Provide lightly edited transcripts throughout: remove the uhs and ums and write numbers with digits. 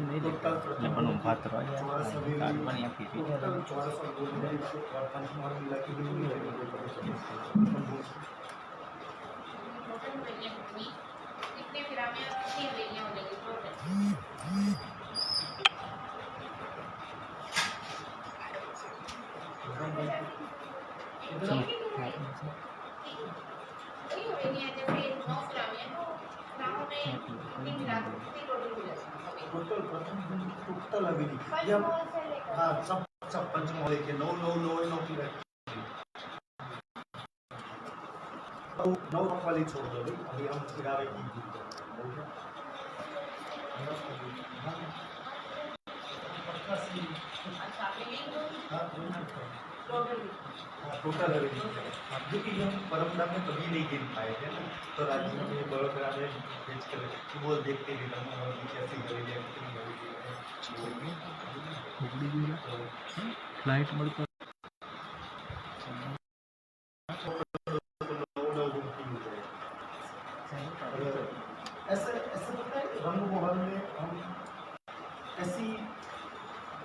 नहीं देखता लेकिन बात रहा है कार्ड बन या पीपी टोटल अभी ये हाँ सब सब पंचमोहल्ले के नौ नौ नौ नौ की नौ वाली छोड़ दो अभी हम 11 की टोटल क्योंकि हम परमदा में कभी नहीं गिन पाए थे ना, तो राज्य में बड़ोदरा में भेज कर वो देखते भी कैसी गई फ्लाइट मोड पर ऐसे ऐसे पता है रंग महल में हम ऐसी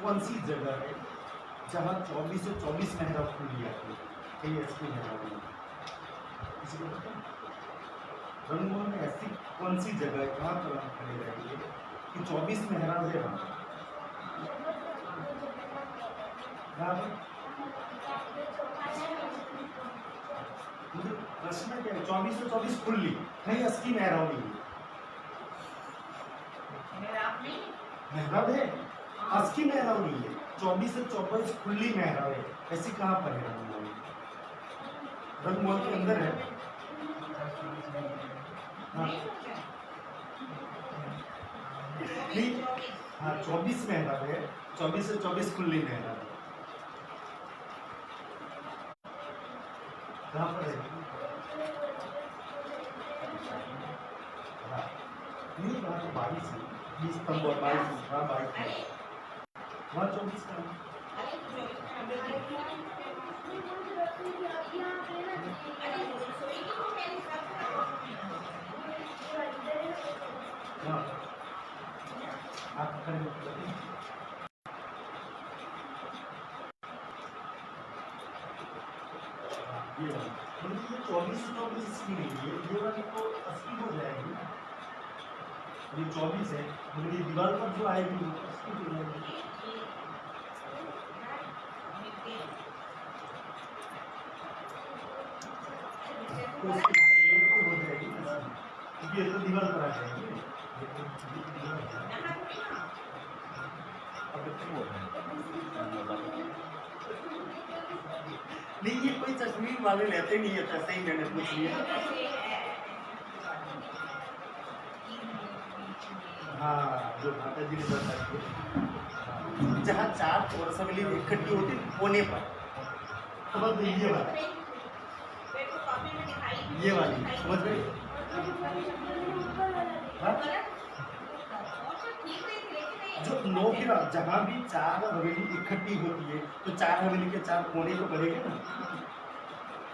कौन सी जगह है जहाँ 24 से 24 मेहरा खुली आती है कई ऐसी मेहरा किसी को पता है रंग महल में ऐसी कौन सी जगह है कहाँ पर हम खड़े रहेंगे कि 24 मेहरा है मुझे प्रश्न क्या है 24 से 24 खुली कहीं असली मेहरा नहीं है मेहराब है असली मेहराब नहीं है 24 से 24 खुली मेहराब है ऐसी कहाँ पर है रंग महल के अंदर है हाँ 24 मेहराब है 24 से 24 खुली मेहराब है कहाँ पर है नहीं वहाँ तो 22 है 20 स्तंभ और 22 हाँ 22 वहाँ 24 का हाँ आप खड़े ये 24 इसकी नहीं है ये वाली तो 80 हो जाएगी ये 24 है मगर ये दीवार पर जो आएगी वो 80 हो जाएगी तो ये तो हो जाएगी क्योंकि ये तो दीवार पर आ जाएगी नहीं ये कोई तस्वीर वाले लेते नहीं है पैसे ही मैंने पूछ लिया हाँ जो माता जी ने बताया जहाँ 4 चौरस हवेली इकट्ठी होती कोने पर समझ गई ये वाली समझ गई जो 9 की जहाँ भी 4 हवेली इकट्ठी होती है तो 4 हवेली के 4 कोने तो पड़ेंगे ना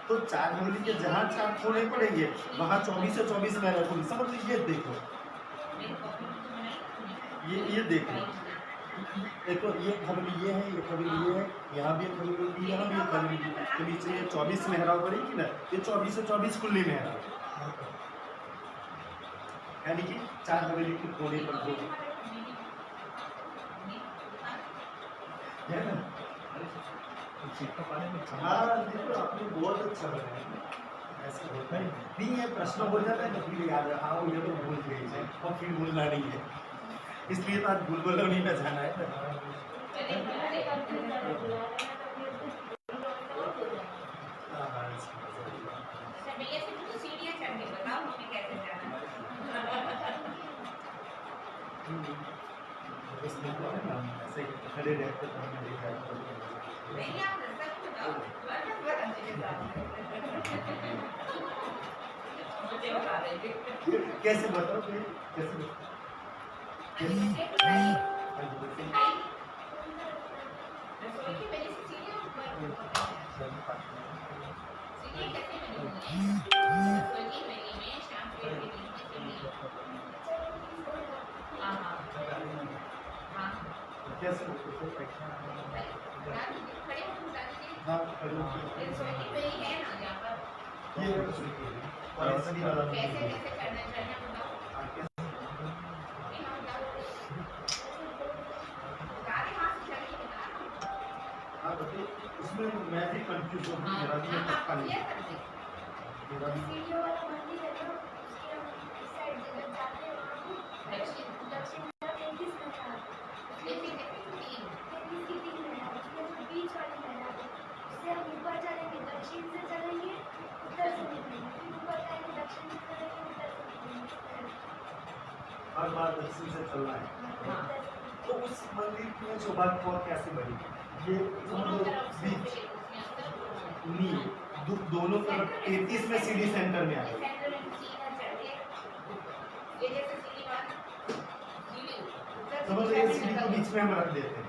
तो 4 हवेली के जहाँ 4 कोने पड़ेंगे वहाँ 24 से 24 में रखूंगी समझ लीजिए देखो ये देखो एक तो ये हवेली ये है ये हवेली ये है यहाँ भी एक हवेली होगी यहाँ भी एक हवेली तो नीचे ये 24 मेहराब पड़ेगी ना ये 24 से 24 खुली मेहराब यानी कि 4 हवेली के कोने पर होगी हाँ देखो आपने बहुत अच्छा बनाया ऐसा होता है नहीं है प्रश्न हो जाता है तो फिर याद है हाँ ये तो भूल गई है और फिर भूलना नहीं है इसलिए तो आज बुलबुल नहीं में जाना है खड़े रहते तो हमने देखा कैसे बताओ कैसे कैसे हाँ ये और ऐसा वाला हाँ बताइए उसमें मैं भी कंफ्यूज हूँ मेरा भी पक्का नहीं मेरा भी वीडियो वाला मंदिर है ना उसके हम इस साइड जब जाते हैं वहाँ पे दक्षिण तरफ 33 मेहराब लेकिन 33 की 3 मेहराब उसमें जो बीच वाली मेहराब है उससे हम ऊपर चलेंगे दक्षिण से चलेंगे उत्तर से निकलेंगे फिर ऊपर जाएंगे दक्षिण से चलेंगे उत्तर से निकलेंगे हर बार दक्षिण से चलना है तो उस मंदिर की शोभा को कैसे बढ़ी ये बीच नहीं दोनों तरफ 33 में सीढ़ी सेंटर में आ गई समझ रहे सीढ़ी को बीच में हम रख देते हैं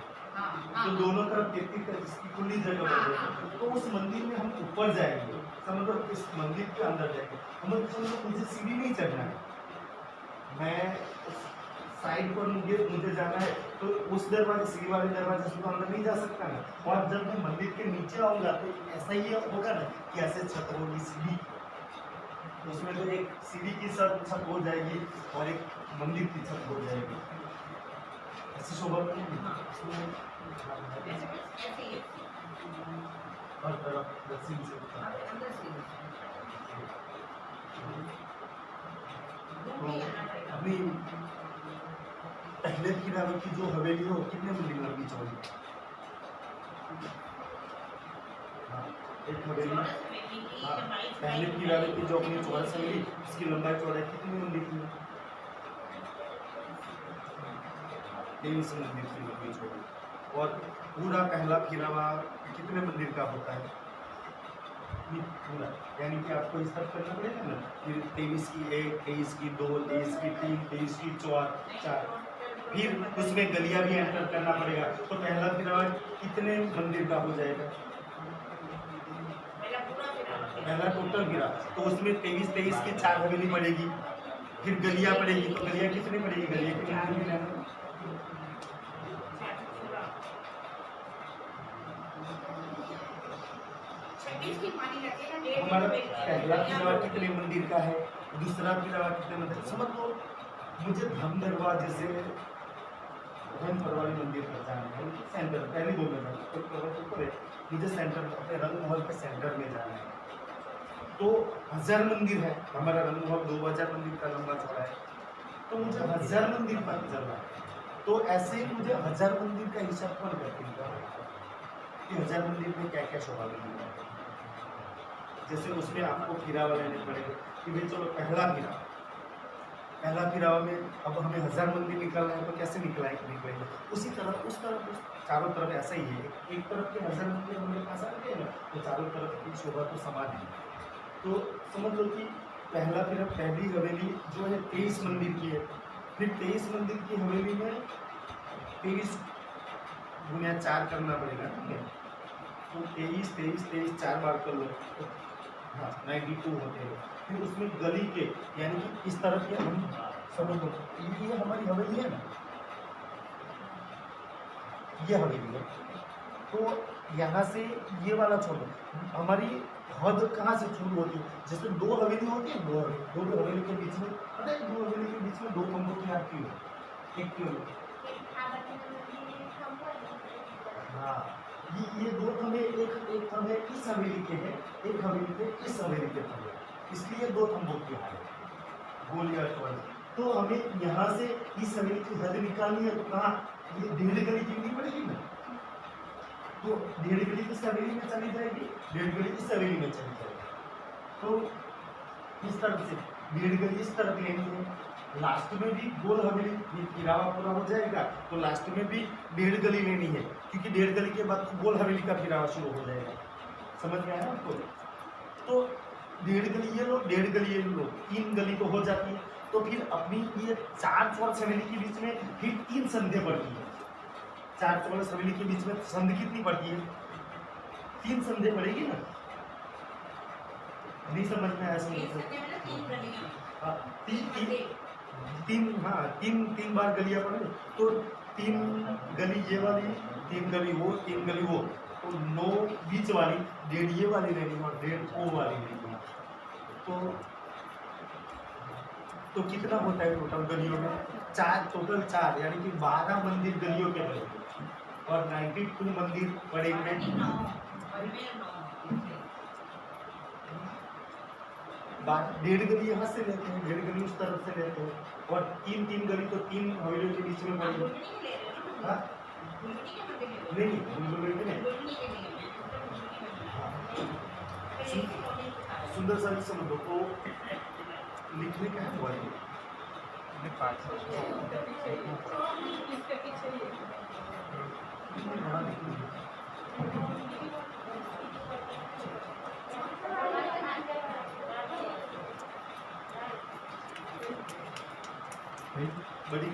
तो दोनों तरफ 33 का जिसकी खुली जगह बन जाएगी तो उस मंदिर में हम ऊपर जाएंगे समझ लो इस मंदिर के अंदर जाएंगे हम समझ लो मुझे सीढ़ी नहीं चढ़ना है मैं साइड पर मुझे जाना है तो उस दरवाजे सीढ़ी वाले दरवाजे से तो अंदर नहीं जा सकता ना और जब मैं मंदिर के नीचे आऊंगा तो ऐसा ही होगा ना कि ऐसे छत होगी सीढ़ी तो उसमें तो एक सीढ़ी की छत हो जाएगी और एक मंदिर की छत हो जाएगी ऐसी शोभा हर तरफ दक्षिण से तो अभी पहले की रावत की जो हवेली हो कितने मंदिर लंबी चौड़ी एक हवेली पहले की रावत की जो अपनी चौरस हवेली उसकी लंबाई चौड़ाई कितनी मंदिर की 23 मंदिर की लंबी चौड़ी और पूरा पहला फिरावा कितने मंदिर का होता है पूरा यानी कि आपको इस तरफ करना पड़ेगा ना फिर 23 की 1 23 की 2 23 की 3 23 की 4 फिर उसमें गलियां भी एंटर करना पड़ेगा तो पहला फिरावा कितने मंदिर का हो जाएगा पहला टोटल गिरा तो उसमें 23 की 4 हवेली पड़ेगी फिर गलियां पड़ेगी तो गलियां कितनी पड़ेगी गलियां कितनी हमारा पहला फिरावा कितने मंदिर का है दूसरा फिरावा कितने मंदिर समझ लो मुझे धर्म दरवाजे से रंग परवाली मंदिर पर जाना है सेंटर पहले बोल रहा ऊपर है मुझे सेंटर अपने रंग महल के सेंटर में जाना है तो 1000 मंदिर है हमारा रंग महल 2000 मंदिर का लंबा चौड़ा है तो मुझे 1000 मंदिर पर चलना है तो ऐसे मुझे 1000 मंदिर का हिसाब कौन करते कि 1000 मंदिर में क्या क्या शोभा मिलेगा जैसे उसमें आपको फिरावा लेने पड़ेगा कि भाई चलो पहला फिरावा में अब हमें 1000 मंदिर निकलना है तो कैसे निकलेंगे उसी तरह उस तरफ चारों तरफ ऐसा ही है एक तरफ के 1000 मंदिर हमारे पास आ गए ना तो चारों तरफ की शोभा तो समान है तो समझ लो कि पहला फिरावा पहली हवेली जो है 23 मंदिर की है फिर 23 मंदिर की हवेली में 23 गुना 4 करना पड़ेगा ठीक है तो 23 4 बार कर लो तो हाँ 92 होते हैं फिर उसमें गली के यानी कि इस तरफ के हम समझ लो ये हमारी हवेली है ना ये हवेली है तो यहाँ से ये वाला छोड़ो हमारी हद कहाँ से शुरू होती है जैसे 2 हवेली होती है 2 हवेली के बीच में पता है 2 हवेली के बीच में 2 खंभों की यहाँ क्यों एक क्यों हाँ ये 2 खंभे एक खंभे इस हवेली के हैं एक हवेली के इस हवेली के खंभे इसलिए 2 खंभों की हार है गोल या चौड़ी तो हमें यहाँ से इस हवेली की हद निकालनी है तो कहाँ ये 1.5 गली गिननी पड़ेगी ना तो 1.5 गली किस हवेली में चली जाएगी 1.5 गली इस हवेली में चली जाएगी तो इस तरफ से 1.5 गली इस तरफ लेनी है लास्ट में भी गोल हवेली ये फिरावा पूरा हो जाएगा तो लास्ट में भी 1.5 गली लेनी है क्योंकि 1.5 गली के बाद गोल हवेली का फिरावा शुरू हो जाएगा समझ में आया आपको तो 1.5 गली ये लो 1.5 गली ये लो 3 गली तो हो जाती है तो फिर अपनी ये 4 चौरस हवेली के बीच में फिर 3 संधे पड़ती है 4 चौरस हवेली के बीच में संधि कितनी पड़ती है 3 संधे पड़ेगी ना नहीं समझ में आया समझ हाँ तीन बार गलियां पड़े तो 3 गली ये वाली, 3 गली वो, 3 गली वो, तो 9 बीच वाली, 1.5 ये वाली रहेगी और 1.5 वो वाली रहेगी। तो कितना होता है टोटल गलियों में? 4 यानी कि 12 मंदिर गलियों के बनेंगे और 92 मंदिर पड़ेंगे। 1.5 गली यहाँ से लेते हैं, 1.5 गली उस तरफ से लेते हैं और 3 गली तो 3 हवेलियों के बीच में पड़ेगी। हाँ? नहीं सुंदर सा समझ लो तो लिखने का है वाली बड़ी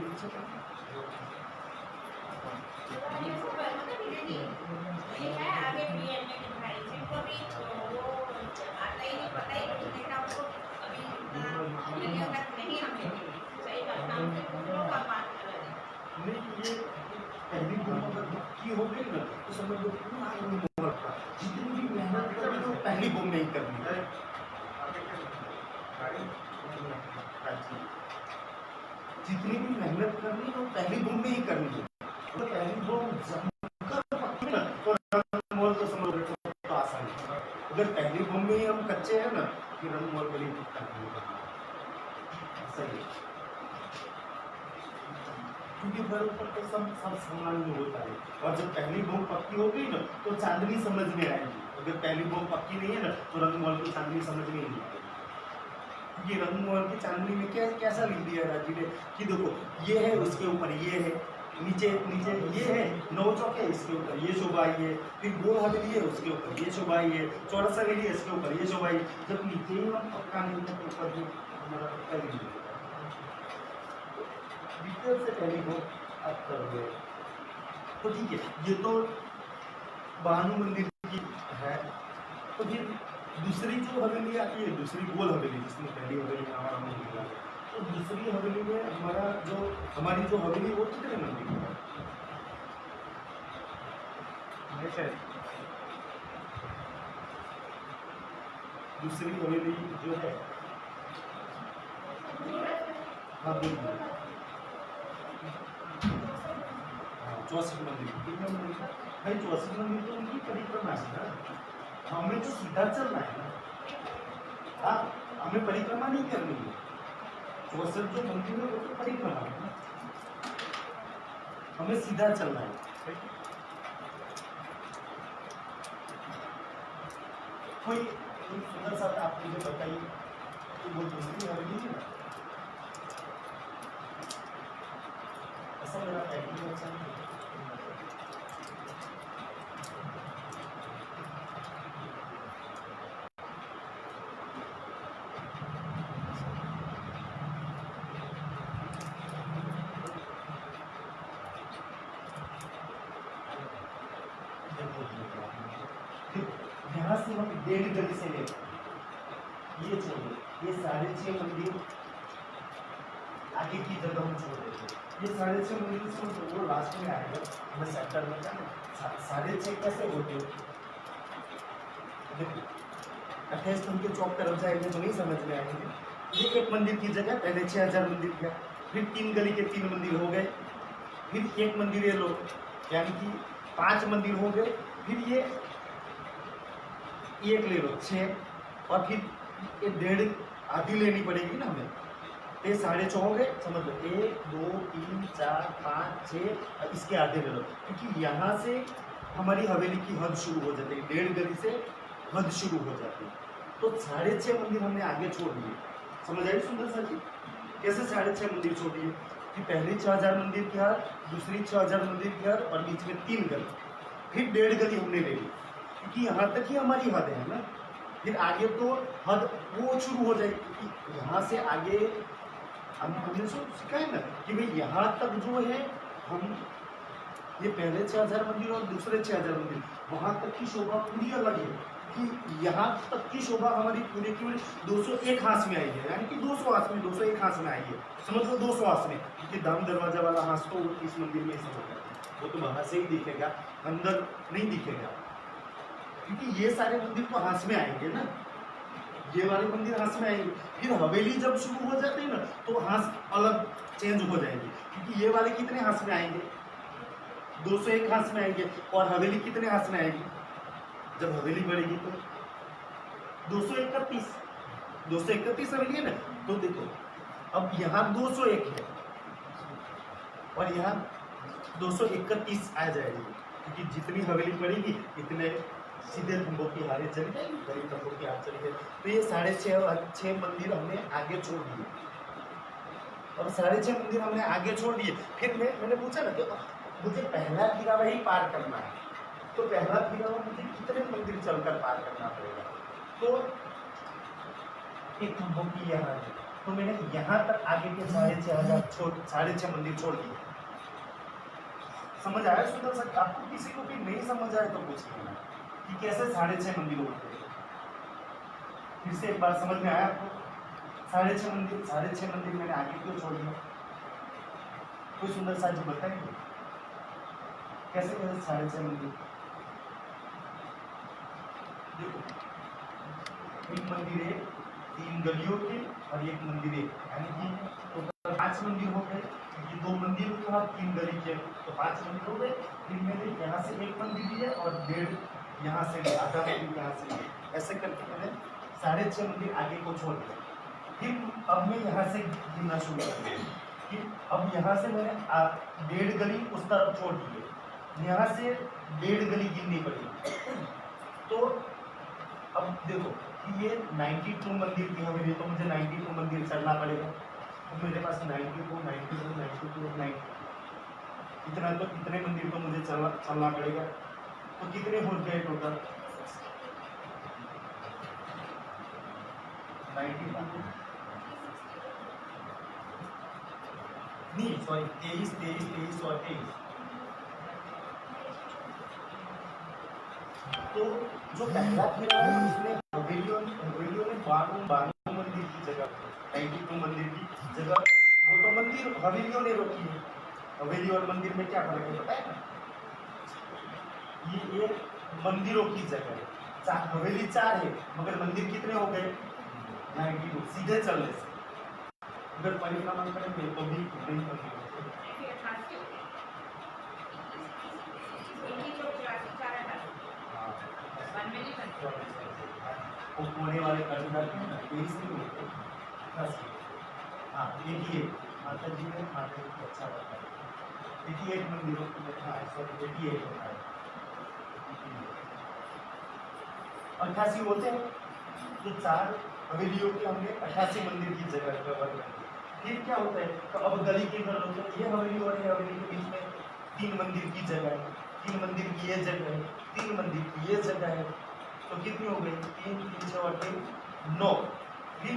नहीं ये पहली की हो गई ना तो समझ लो जितनी भी मेहनत करनी हो पहली बुक नहीं करनी है। जितनी भी मेहनत करनी हो पहली बुक में ही करनी है। तो पहली बुक तो समझ तो आसान है। अगर पहली बुक में ही हम कच्चे हैं ना कि रंग मोल बड़ी सही है क्योंकि घर ऊपर तो सब सामान में होता है और जब पहली बूम पक्की हो गई ना तो चांदनी समझ में आएगी। अगर पहली बूम पक्की नहीं है ना तो रंगमहल की चांदनी समझ में नहीं आएगी। ये रंगमहल की चांदनी में कैसा लिख दिया राजी ने कि देखो ये है उसके ऊपर ये है, नीचे ये है, 9 चौक है इसके ऊपर ये शोभा आई है, फिर गोल हवेली है उसके ऊपर ये शोभा आई है, चौरस हवेली है इसके ऊपर ये शोभा आई। जब नीचे ही हम पक्का नहीं है तो ऊपर जो हमारा पक्का ही नहीं से पहले को आप करोगे तो ठीक है। ये तो भानु मंदिर की है। तो फिर दूसरी जो हवेली आती है, दूसरी गोल हवेली जिसमें पहली हवेली में हमारा मंदिर है, तो दूसरी हवेली में हमारी जो हवेली वो कितने मंदिर है? दूसरी हवेली जो है हाँ बिल्कुल 64 मंदिर भाई 64 मंदिर तो उनकी परिक्रमा है ना, हमें तो सीधा चलना है ना। हाँ हमें परिक्रमा नहीं करनी है। 64 जो मंदिर है वो तो परिक्रमा है ना, हमें सीधा चलना है। कोई सुंदर सा आप मुझे बताइए कि वो दूसरी हवेली है ना, ऐसा मेरा एग्रीकल्चर है। यहाँ से हम 1.5 गली से ले ये छोड़िए, ये 6.5 मंदिर आगे की जगह हम छोड़ देते। ये 6.5 मंदिर से वो लास्ट में आएगा हमें सेक्टर में जाना। 6.5 कैसे होते हो देखो 28 के चौक तरफ जाएंगे तो नहीं समझ में आएंगे। ये एक मंदिर की जगह पहले 6000 मंदिर किया, फिर 3 गली के 3 मंदिर हो गए, फिर एक मंदिर ये लो यानी कि 5 मंदिर हो गए, फिर ये एक ले लो 6 और फिर ये 1.5 आधी लेनी पड़ेगी ना हमें। ये 6.5 हो गए समझ लो 1 2 3 4 5 6 इसके आधे ले लो क्योंकि यहाँ से हमारी हवेली की हद शुरू हो जाती है, 1.5 गली से हद शुरू हो जाती है। तो 6.5 मंदिर हमने आगे छोड़ दिए। समझ आई सुंदर सर जी कैसे 6.5 मंदिर छोड़ दिए कि पहली 6000 मंदिर की हद, दूसरी 6000 मंदिर की हद और बीच में 3 गली, फिर 1.5 गली हमने ले ली क्योंकि यहाँ तक ही हमारी हद है ना। फिर आगे तो हद वो शुरू हो जाएगी क्योंकि यहाँ से आगे हमने सीखा है ना कि भाई यहाँ तक जो है हम ये पहले 6000 मंदिर और दूसरे 6000 मंदिर वहाँ तक की शोभा पूरी अलग है कि यहाँ तक की शोभा हमारी पूरे की पूरी 201 हाथ में आई है, यानी कि 200 हाथ में 201 हाथ में आई है, समझ लो 200 हाथ में, क्योंकि दाम दरवाजा वाला हाथ तो इस मंदिर में ही समझ है, वो तो बाहर से ही दिखेगा, अंदर नहीं दिखेगा, क्योंकि ये सारे मंदिर तो हाथ में आएंगे ना, ये वाले मंदिर हाथ में आएंगे, फिर हवेली जब शुरू हो जाते हैं ना तो हाथ अलग चेंज हो जाएंगे, क्योंकि ये वाले कितने हाथ में आएंगे, 201 हाथ में आएंगे, और हवेली कितने हाथ में आएगी, जब हवेली बढ़ेगी तो 231 हवेली है ना, तो देखो अब यहाँ 201 है और यहाँ 231 आ जाएगी, क्योंकि जितनी हवेली बढ़ेगी इतने सीधे खंभों की हारे चली जाएगी, गरीब खंभों की हार चली जाएगी। तो ये 6.5 मंदिर हमने आगे छोड़ दिए, अब 6.5 मंदिर हमने आगे छोड़ दिए, फिर मैंने पूछा ना कि मुझे पहला फिरावा ही पार करना है, तो पहला फिरावा मुझे कितने मंदिर चलकर पार करना पड़ेगा, तो एक खंभों की यहाँ है, तो मैंने यहाँ तक आगे के 6.5 मंदिर छोड़ दिए। समझ आया सुंदर सर? आपको किसी को भी नहीं समझ आया तो पूछ लेना कि कैसे 6.5 मंदिर होते हैं, फिर से एक बार समझ में आया आपको? 6.5 मंदिर मैंने आगे क्यों छोड़ दिया, कोई सुंदर सा जी बताएंगे कैसे कैसे 6.5 मंदिर? देखो एक मंदिर है 3 गलियों के और एक मंदिर है, यानी कि टोटल 5 मंदिर हो गए, ये 2 मंदिर के बाद 3 गली के तो 5 मंदिर हो गए, फिर मैंने यहाँ से एक मंदिर लिया और 1.5 यहाँ से आधा मंदिर यहाँ से, ऐसे करके मैंने 6.5 मंदिर आगे को छोड़ दिया। फिर अब मैं यहाँ से गिनना शुरू कर दिया, फिर अब यहाँ से मैंने 1.5 गली उस तरफ छोड़ दी है, यहाँ से 1.5 गली गिननी पड़ेगी। तो अब देखो कि ये 92 मंदिर की हवेली, तो मुझे 92 मंदिर चलना पड़ेगा, तो मेरे पास 92 इतना, तो कितने मंदिर तो मुझे चलना पड़ेगा, तो कितने हो गए टोटल 92 नहीं सॉरी 23 और 23, तो जो पहला फिरा है उसमें हवेलियों ने 92 मंदिर की जगह, 92 मंदिर की जगह, वो तो मंदिर हवेलियों ने रोकी है। हवेली और मंदिर में क्या फर्क है पता है ना? ये मंदिरों की जगह है, हवेली 4 है मगर मंदिर कितने हो गए 92, सीधे चलने से अगर परिक्रमा करेंगे तो भी नहीं मंदिर वो कोने वाले कर जाते हैं ना, 23 नहीं होते, हाँ 88 माता जी ने माता जी को अच्छा बताया, 88 मंदिरों की, हाँ सॉरी 88 होता है, 88 होते हैं, तो 4 हवेलियों के हमने 88 मंदिर की जगह कवर कर दी। फिर क्या होता है, तो अब गली के घर होते हैं, ये हवेली और ये हवेली के बीच में 3 मंदिर की जगह है, 3 मंदिर की ये जगह है, 3 मंदिर की ये जगह है, तो कितनी हो गई 3 3 6 और 3 9, फिर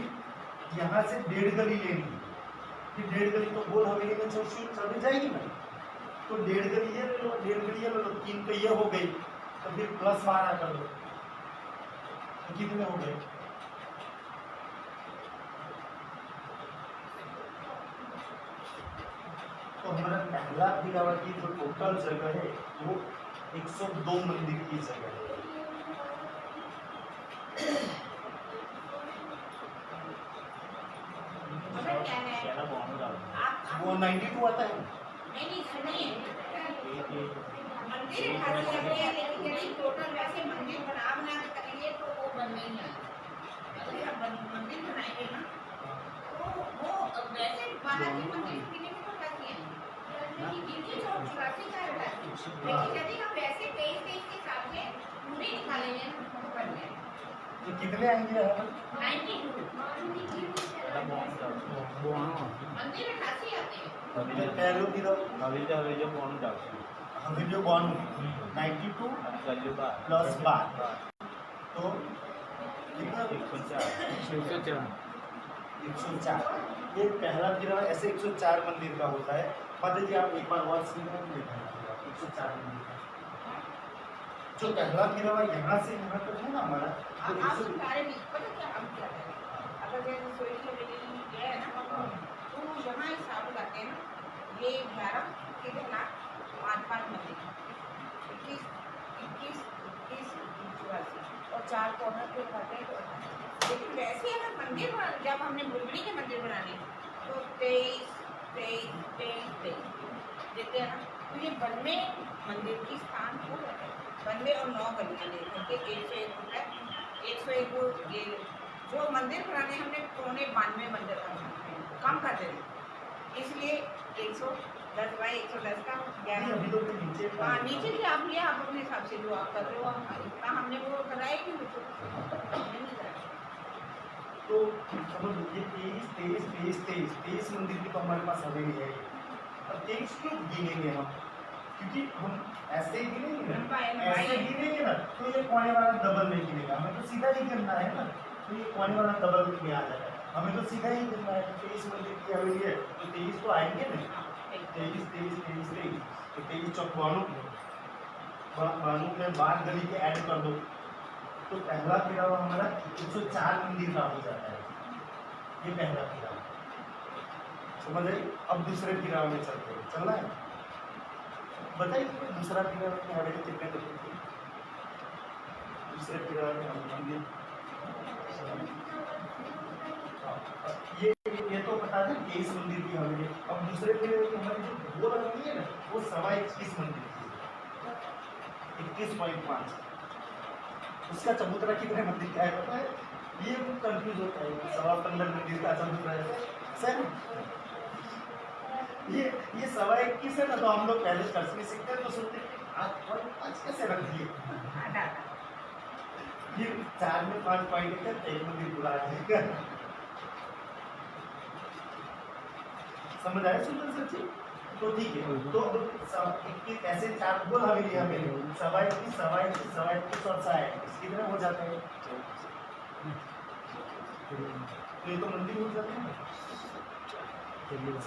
यहाँ से 1.5 गली लेनी, फिर 1.5 गली तो गोल हवेली में चल जाएगी ना, तो 1.5 गली ये ले लो, 1.5 गली ये ले लो, 3 तो ये हो गई, तो फिर प्लस 12 कर लो, तो कितने हो गए, तो हमारा पहला फिरावा की जो टोटल जगह है वो 102 मंदिर की जगह है। वो 92 आता है, नहीं सुनिए, मंदिर खाली है लेकिन यदि टोटल वैसे मंदिर बना के करेंगे तो वो बन नहीं आएगा। अगर हम मंदिर बनाएंगे ना तो वो वैसे बालाजी मंदिर की नहीं तो कैसी है, लेकिन 84 का है, लेकिन यदि हम वैसे 23 के हिसाब से पूरे निकालेंगे तो बन जाएगा। तो कितने आएंगे 92 मंदिर 88 आते हैं। हवेलियों 92 प्लस 12 तो कितना 104। ये पहला फिरावा ऐसे 104 मंदिर का होता है। माता जी आप एक बार और 104 मंदिर जो पहला फिरावा यहाँ से यहाँ तक है ना हमारा, तो आप दूसरे- सारे नहीं पता क्या हम क्या करें, अगर जैसे सोई के लिए गए हैं ना तो यहाँ हिसाब लगाते हैं ना, ये 11 कितने ना 5 मंदिर, 21 21 21 84 और 4 कॉर्नर पे करते हैं तो 28। लेकिन वैसे अगर मंदिर जब हमने बुलबुली के मंदिर बनाने तो 23 23 23 23 देते हैं ना, तो ये 92 मंदिर की स्थान हो जाता है। 92 और 9 गलियाँ ले करके 101 होता है, 101 ये जो मंदिर बनाने हमने 92 मंदिर का कम कर देते, इसलिए 110 बाई 110 का नहीं, 11। अभी तो मैं नीचे हाँ नीचे भी आप लिया, आप अपने हिसाब से जो आप कर रहे हो, इतना हमने वो कराया कि हमने नहीं कराया। तो समझ लीजिए 23 मंदिर की तो हमारे पास हवेली है। अब 23 क्यों गिनेंगे हम, क्योंकि हम ऐसे ही गिनेंगे ना, ऐसे गिनेंगे ना तो ये कोने वाला डबल नहीं गिनेगा, हमें तो सीधा ही गिनना है ना, तो ये कोने वाला डबल में आ जाएगा, हमें तो सीधा ही गिनना है। 23 मंदिर की हवेली है तो 23 तो आएंगे ना, 23 23 23 23 तो 23 चौक बानू में 12 गली के ऐड कर दो, तो पहला फिरावा हमारा 104 मंदिर का हो जाता है। ये पहला फिरावा समझ रहे। अब दूसरे फिरावा में चलते हैं, चलना है, बताइए दूसरा फिरावा की हवेली कितने तक होती है? दूसरे फिरावा में हम मंदिर ये तो बता दें 23 मंदिर की हवेली। अब दूसरे फिरावे की हमारी जो गोल हवेली है ना वो 21.25 मंदिर की, 21.5। उसका चबूतरा कितने मंदिर का है पता है? ये कंफ्यूज होता है, 15.25 मंदिर का चबूतरा है सर। ये 21.25 है ना, तो हम लोग पहले कर्ज में सीखते हैं तो सोचते हैं आज कैसे रख दिए, फिर 4 में 5 पॉइंट है, 1 मंदिर पूरा आ जाएगा। समझ आया सुंदर सर जी? तो ठीक है, तो ऐसे 4 गोल हवेली हमें 21 और 21 कितने हो जाते हैं? तो ये तो मंदिर हो जाते हैं ना, 21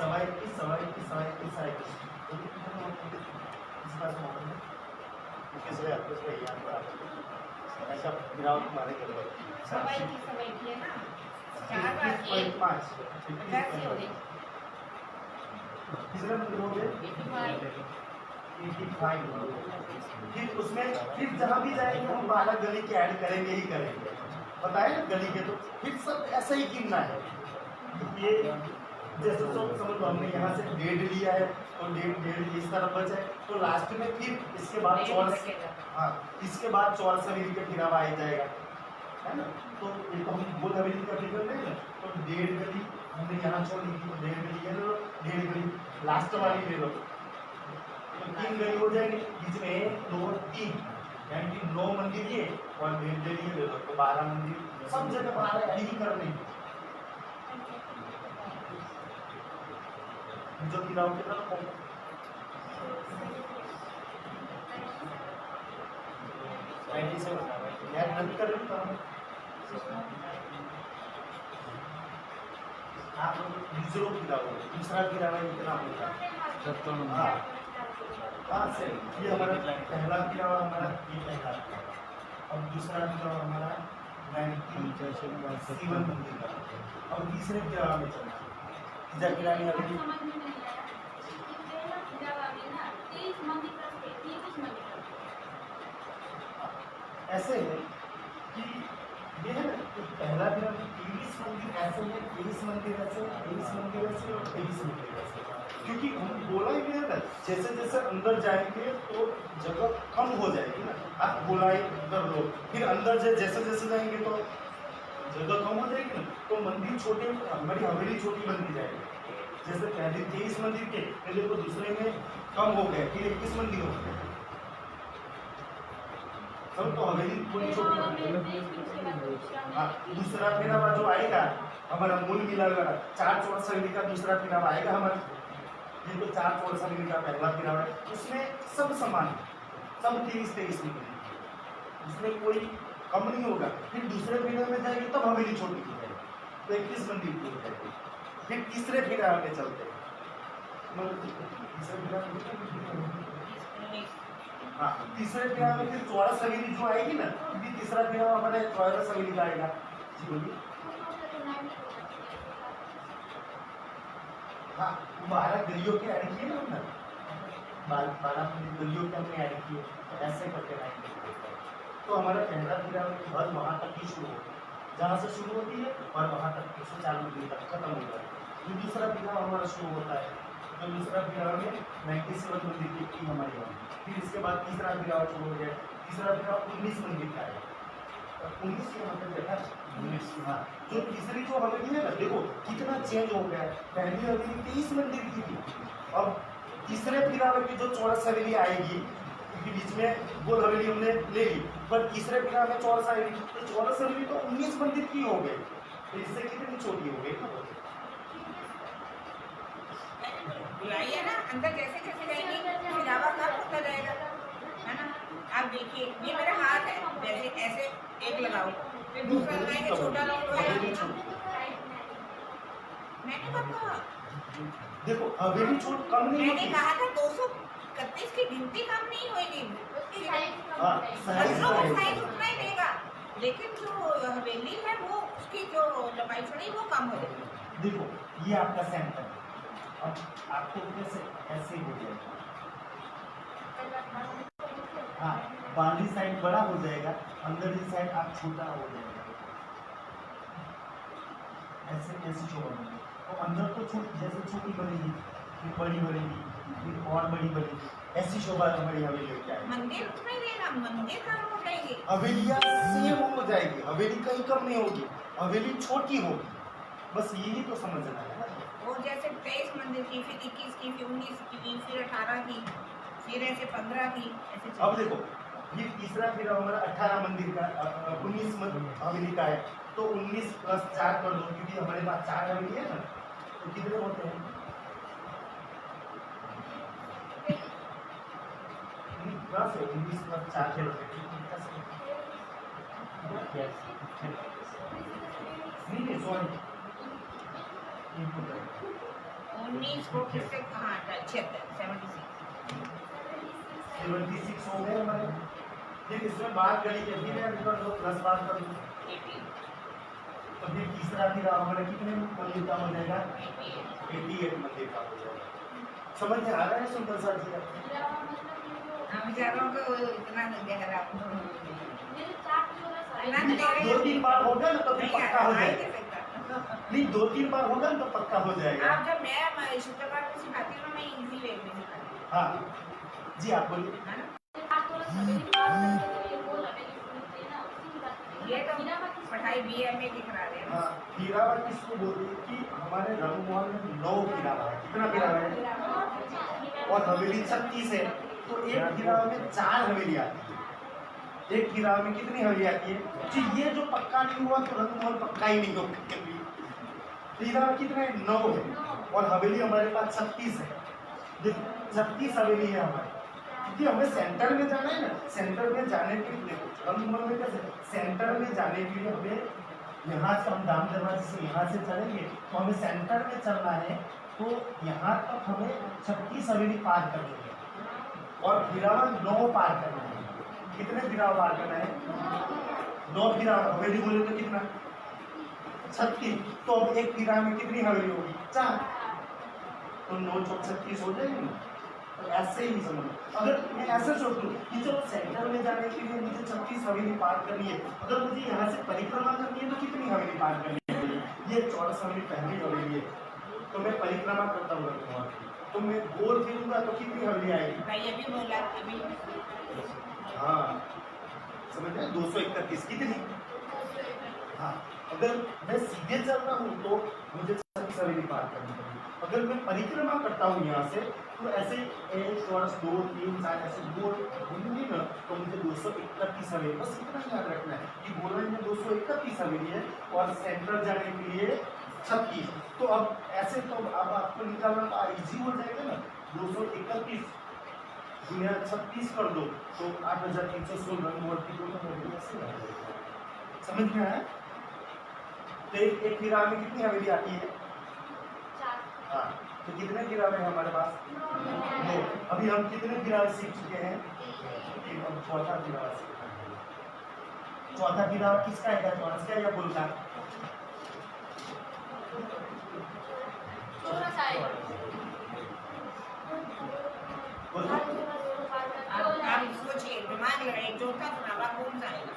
ऐसा गिरावट हमारे सवाई की है ना, 4 बार 1 5 कैसे हो गई? तीसरा मंदिर हो गया 85। फिर उसमें फिर जहाँ भी जाएंगे हम 12 गली के ऐड करेंगे ही करेंगे, बताए ना गली के, तो फिर सब ऐसा ही गिनना है। ये जैसे तो समझ लो हमने यहाँ से 1.5 लिया है तो 1.5 इस तरफ बचा है, तो लास्ट में फिर इसके बाद चौरस, हाँ इसके बाद चौरस हवेली का फिरावा आ जाएगा, है ना। तो ये तो हम गोल हवेली का फिगर ले लें, तो 1.5 गली हमने यहाँ छोड़ दी थी, तो 1.5 गली ये ले लो, 1.5 गली लास्ट वाली ले लो, तो 3 गली हो जाएगी, बीच में 1 2 3 यानी कि 9 मंदिर ये और 1.5 गली ये ले लो, तो 12 मंदिर सब जगह 12 ऐड ही करने हैं। जो फिराव कितना होगा यार नंद कर रही हूँ आप दूसरों दूसरा फिरावा कितना होगा? हाँ सर, ये हमारा पहला फिरावा हमारा ये पहला, और दूसरा फिरावा हमारा 97 मंदिर का, और तीसरे फिरावा में चलना जगरानी हवेली। समझ में नहीं आया कि पहला फिरावा में ना 23 मंदिर का 23 मंदिर का ऐसे है कि ये है ना, तो पहला फिर 23 मंदिर ऐसे है, 23 मंदिर ऐसे, 23 मंदिर ऐसे और 23 मंदिर ऐसे, क्योंकि हम बोला ही नहीं ना, जैसे जैसे अंदर जाएंगे तो जगह कम हो जाएगी ना, आप बोला ही कर लो, फिर अंदर जैसे जैसे जाएंगे तो जगह कम हो जाएगी ना, तो मंदिर छोटे, हमारी हवेली छोटी बनती जाएगी। जैसे पहले 23 मंदिर के पहले तो दूसरे में कम हो गए, फिर 21 मंदिर हो गए, सब तो हवेली पूरी छोटी। हाँ दूसरा फिरावा जो आएगा हमारा मूल मिलाकर 4 चौरस हवेली का दूसरा फिरावा आएगा हमारा, ये तो 4 चौरस हवेली का पहला फिरावा है, उसमें सब समान, सब 23 निकलेंगे, उसमें कोई कम नहीं होगा। फिर दूसरे फिरावे में जाएंगे तब हवेली छोटी हो जाएगी, तो 21 मंदिर की हो जाएगी। फिर तीसरे फिरावे में चलते हैं, तीसरे फिरावे में हाँ, तीसरे पिरामिड में फिर चौरस हवेली जो आएगी ना, क्योंकि तीसरा पिरामिड हमारे चौरस हवेली का आएगा। जी बोलिए। हाँ, 12 गलियों के ऐड किए ना, 12 गलियों के हमने ऐड किए, तो ऐसे करके 9 तो हमारा पहला पिरामिड बस वहाँ तक ही शुरू होता है, जहाँ से शुरू होती है और वहाँ तक 104 मंजिल तक खत्म हो जाता है। जो दूसरा पिरामिड हमारा शुरू होता है, तो दूसरा पिरामिड 97 मंजिल की हमारी होगी। फिर इसके बाद तीसरा पिरामिड शुरू हो गया, तीसरा पिरामिड 19 मंजिल का है। 19 के मतलब देखा 19। हाँ, जो तीसरी जो हवेली है ना, देखो कितना चेंज हो गया है। पहली हवेली 23 मंजिल की थी, अब तीसरे पिरामिड की जो चौरस हवेली आएगी, क्योंकि बीच में गोल हवेली हमने ले ली, पर तीसरे पिरामिड में चौरस हवेली, तो चौरस हवेली तो 19 मंजिल की हो गई, तो इससे कितनी छोटी हो गई ना। बुलाइए ना, अंदर जैसे जैसे जाएंगी सिलावा कम होता जाएगा, है ना। आप देखिए ये मेरा हाथ है, जैसे ऐसे एक लगाओ, फिर दूसरा लगाएंगे, छोटा लो मैंने कहा, देखो हवेली छोट कम नहीं मैंने होती। कहा था 231 की गिनती कम नहीं होगी, हाँ, बच्चों का साइज उतना ही देगा, लेकिन जो हवेली है वो उसकी जो लंबाई चौड़ाई वो कम हो जाएगी। देखो ये आपका सेंटर है, अब आपको कैसे ऐसे ही हो जाएगा। हाँ, बाहरी साइड बड़ा हो जाएगा, अंदर की साइड आप छोटा हो जाएगा, ऐसे ऐसे शोभा बनेगी। तो अंदर तो छोटी, जैसे छोटी बनेगी फिर बड़ी बनेगी, फिर और बड़ी बनेगी, ऐसी शोभा हमारी हवेली हो जाएगी। मंदिर उसमें देना, मंदिर कम हो जाएगी, हवेलियाँ सेम हो जाएगी, हवेली कहीं कम नहीं होगी, हवेली छोटी होगी, बस यही तो समझना है ना। वो जैसे 23 मंदिर की, फिर 21 की, फिर 19 की, फिर 18 की, फिर ऐसे 15 की, ऐसे अब देखो ये तीसरा फिर हमारा 18 मंदिर का 19 हवेली का है, तो 19 + 4 कर दो, क्योंकि हमारे पास 4 हवेली है ना, तो कितने होते हैं? 19 + 4 के नहीं सॉरी 19 को किससे कहाँ आता है? 76 76 हो गए हमारे। फिर इसमें बात करी कि फिर कर दो, प्लस बात कर दो, 80 तो फिर तीसरा फिर हमारा कितने मंदिर का हो जाएगा? 88 मंदिर का हो जाएगा। समझ में आ रहा है सुंदर सर जी? हम चारों को इतना गहरा दो तीन बार होगा ना तो फिर पक्का हो जाएगा। नहीं 2-3 बार होगा ना तो पक्का हो जाएगा। आप जब मैं शुक्रवार को सिखाती हूँ ना, मैं इजी वे में सिखाती हूँ। हाँ जी आप बोलिए। है ना? ये तो पढ़ाई BMA की करा रहे हैं। हाँ, हीरावा किसको बोलते हैं कि हमारे रंगमहल में 9 हीरावा है। कितना हीरावा है? और हवेली 36 है, तो एक हीरावा में 4 हवेली आती है। एक हीरावा में कितनी हवेली आती है? जी ये जो पक्का नहीं हुआ तो रंगमहल पक्का ही नहीं होगा कभी। हीरावा कितने 9 है और हवेली हमारे पास 36 है। देखो 36 हवेली है हमारी, क्योंकि हमें सेंटर में जाना है ना। सेंटर में जाने के लिए रंगमहल में कैसे सेंटर में जाने के लिए हमें यहाँ से हम दाम दरवाजे से यहाँ से चलेंगे, तो हमें सेंटर में चलना है, तो यहाँ तक हमें 36 हवेली पार करनी है और हीरावा 9 पार करना है। कितने हीरावा पार करना है? 9 हीरावा। हवेली बोले तो कितना? 36। तो अब एक हीरावा में कितनी हवेली होगी? 4। तो 9 × 36 हो जाएगी ना। तो ऐसे ही समझ, अगर मैं ऐसा सोच लूँ कि चलो सेंटर में जाने के लिए मुझे 36 हवेली पार करनी है, अगर मुझे यहाँ से परिक्रमा करनी है तो कितनी हवेली पार करनी है? ये 14 हवेली पहली हवेली है, तो मैं परिक्रमा करता हूँ रंगमहल की, तो मैं गोल फिरूंगा तो कितनी हवेली आएगी? भाई ये भी बोला अभी। हाँ समझ रहे? 231 कितनी? हाँ, अगर मैं सीधे चल रहा हूँ तो मुझे 36 हवेली पार करनी पड़ेगी। अगर मैं परिक्रमा करता हूँ यहाँ से, तो ऐसे 1 चौरस 2 3 4 ऐसे गोल घूमूंगी ना, तो मुझे 231 हवेली। बस इतना याद रखना है कि गोल में 231 हवेली है और सेंटर जाने के लिए 36। तो अब ऐसे तो अब आपको निकालना इजी हो जाएगा ना। 231 गुणा 36 कर दो तो 8316 रंगमहल की टोटल हवेली ऐसे आ जाएगी। समझ में आया? तो एक हीरा में कितनी हवेली आती है? 4। हाँ, तो कितने गिरावे हैं हमारे पास? 2। अभी हम कितने गिरावे सीख चुके हैं? फिर अब चौथा गिरावा चौथा गिरावा किसका है, चौरस का या गोल का? चौरस आएगा। बोलो। आप सोचिए, दिमाग लगाइए, चौथा गिरावा कौन सा आएगा?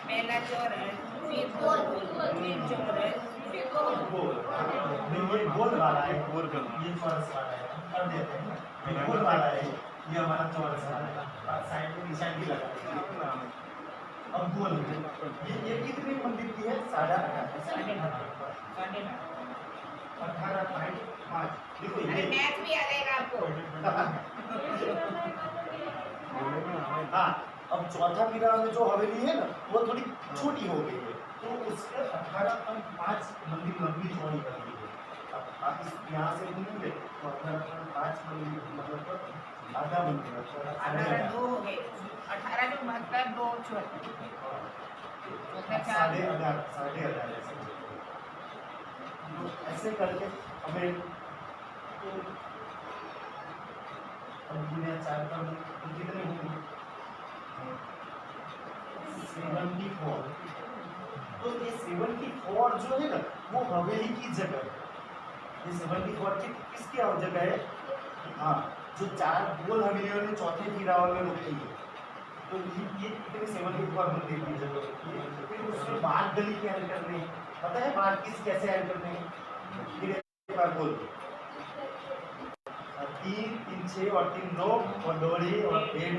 पहला चौरस, फिर गोल, फिर चौरस, फिर गोल। गोल, ये गोल वाला है, गोल का ये चौरस वाला है, कर देते हैं ना। ये गोल वाला है, ये हमारा चौरस वाला है, साइड में निशान भी लगा देंगे। अब गोल ये कितने मंदिर की है? 18.5। देखो अरे ये मैथ भी आ जाएगा आपको। हाँ, अब चौथा गिरा में जो हवेली है ना वो थोड़ी छोटी हो गई है, तो उसके 18.5 मंदिर लंबी चौड़ी कर दी है। अब आप इस यहाँ से घूमेंगे तो 18.5 मंदिर मतलब आधा मंदिर 18 दो हो गए, 18 जो 72 दो चौहत्तर, साढ़े 11,500 ऐसे। तो ऐसे करके हमें तो अब दुनिया 4 पर कितने होंगे? 74। तो ये 74 जो है ना वो हवेली की जगह है। ये 74 की किसकी जगह है? हाँ, जो 4 गोल हवेलियों ने चौथे गिरावा में रोकी है, तो ये कितने 74 मंदिर की जगह होती है। फिर उसमें बाहर गली के ऐड करने हैं, पता है बाहर कैसे ऐड करने हैं? फिर एक बार बोल 3 3 6 और 3 9 और डोरी और पेड़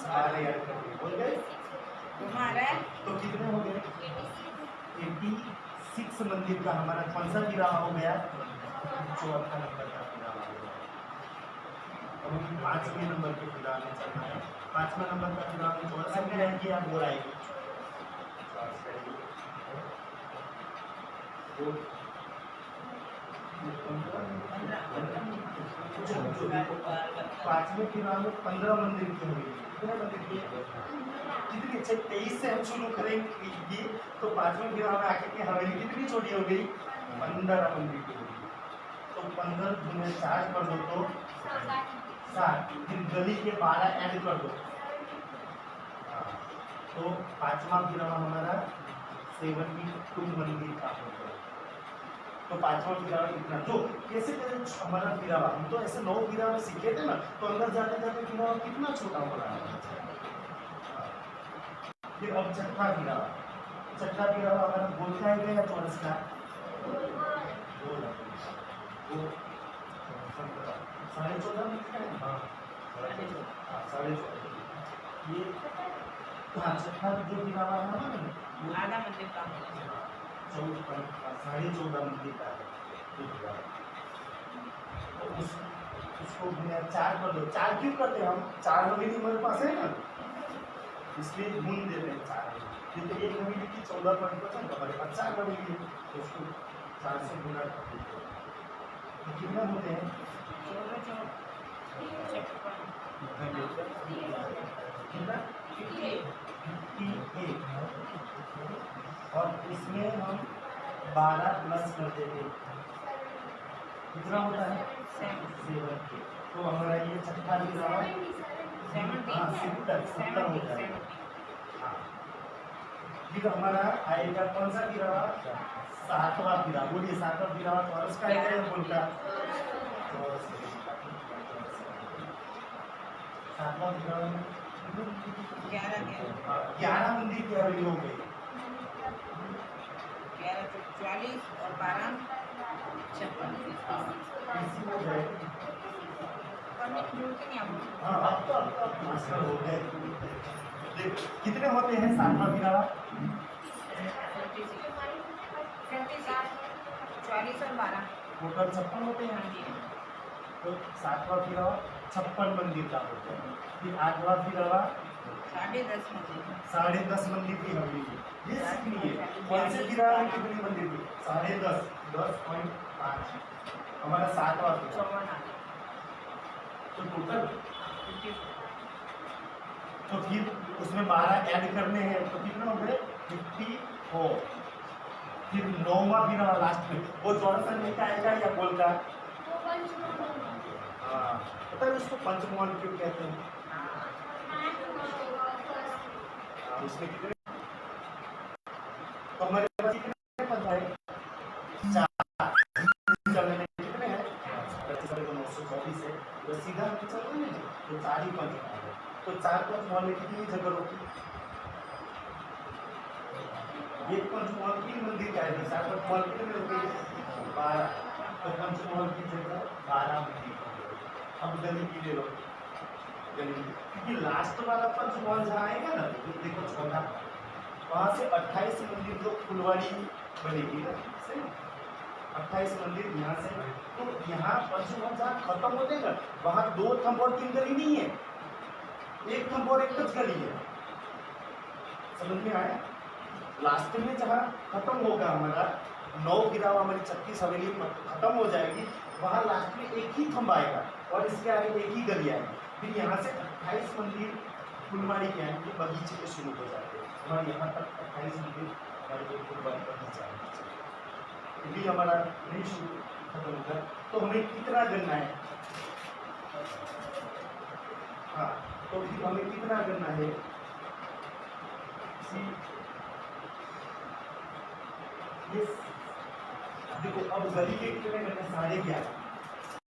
सारे ऐड करके बोल गए। तुम्हारा तो कितने हो गए? 86 मंदिर का हमारा कौन सा गिरावा हो गया? चौथा नंबर का गिरावा हो गया। अब हम 5वें नंबर के गिरावे में चलना है। 5वां नंबर का गिरावा में चौथा सा गिराएंगे या बोर आएगी? पांचवें गिरावे में 15 मंदिर की होगी। कितने मंदिर की? कितनी? 23 से हम शुरू करेंगे तो 5वें गिराव में आके की हवेली कितनी छोटी हो गई? 15 मंदिर की होगी। तो 15 में 4 कर दो तो 7, फिर गली के 12 ऐड कर दो। तो 5वां गिराव हमारा 72 मंदिर का हो गया। तो 5वां गिरावा कितना? जो कैसे कैसे हमारा गिरावा, हम तो ऐसे 9 गिरावा सीखे थे ना, तो अंदर जाते जाते गिरावा कितना छोटा हो रहा है। फिर अब छठा गिरावा, छठा गिरावा हमारा गोल का है या चौरस का? गोल है। वो 14.5 मिनट का है। हाँ 14.5। ये हाँ छठा जो गिरावा है ना आधा मंदिर का 14.5 मंदिर का है। तो उसको 4 कर दो। 4 क्यों करते हैं हम? 4 हवेली हमारे पास है ना, इसलिए गुण देते हैं 4। क्योंकि एक हवेली की 14.5 हमारे पास 4 हवेली है, तो उसको 4 से गुणा कर देते हैं। तो कितना होते हैं? 58। और इसमें हम 12 प्लस कर देंगे, कितना होता है? 70। तो हमारा ये छठा गिरावा 70 हो जाएगा। हाँ, फिर हमारा आएगा कौन सा गिरावा? 7वां गिरावा। बोलिए 7वां गिरावा चौरस का है या गोल का? चौरस। 7वां गिरावा में 11 मंदिर की हवेली हो गई। 11 44 और 12 56 हो जाएगी। हाँ अब मास्टर हो गए। कितने होते हैं 7वां गिरावा? 44 और 12 टोटल 56 होते हैं। तो 7वां गिरावा 56 मंदिर का होता है। फिर 8वां गिरावा 10.5 मंदिर 10.5 मंदिर की हवेली। ये सीखनी है कौन से गिरावा में कितनी मंदिर की? 10.5 10.5 हमारा 7वां गिरावा। 54 तो टोटल तो फिर उसमें 12 ऐड करने हैं तो कितना हो गए? 54। फिर 9वां गिरावा लास्ट में वो चौरस का आएगा या गोल का? हाँ, पता है उसको पंचमोहन क्यों कहते हैं? उसमें कितने, तो हमारे पास कितने पद है? 4। चलने में कितने हैं? 924 है, तो सीधा हम चल रहे हैं तो 4 ही पद है। तो 4 पंचमहल में कितनी जगह होगी? ये पंचमहल की मंदिर का है, 4 पंचमहल कितने हो गए? 12। तो पंचमहल की जगह 12 मंदिर। अब गली की ले लो, गली, क्योंकि लास्ट वाला पंचमहल जहाँ आएगा ना, तो देखो 14, वहाँ से 28 मंदिर जो फुलवाड़ी बनेगी ना, सही, 28 मंदिर यहाँ से। तो यहाँ पंचमहल जहाँ खत्म हो जाएगा, वहाँ 2 थंब और 3 गली नहीं है, 1 थंब और 1 गली है। समझ में आया? लास्ट में जहाँ खत्म होगा हमारा 9 गिराव, हमारी 36 हवेली खत्म हो जाएगी, वहाँ लास्ट में 1 ही थंब आएगा और इसके आगे 1 ही गली आएगी। फिर यहाँ से 28 मंदिर फुलवाड़ी के आएंगे, बगीचे के शुरू हो जाते हैं। हमारे यहाँ तक 28 मंदिर हमारे फुलवाड़ी बगीचा है, भी हमारा नहीं शुरू खत्म होगा। तो हमें कितना करना है? हाँ, तो फिर हमें कितना करना है? देखो अब गली के कितने करने? 11.5।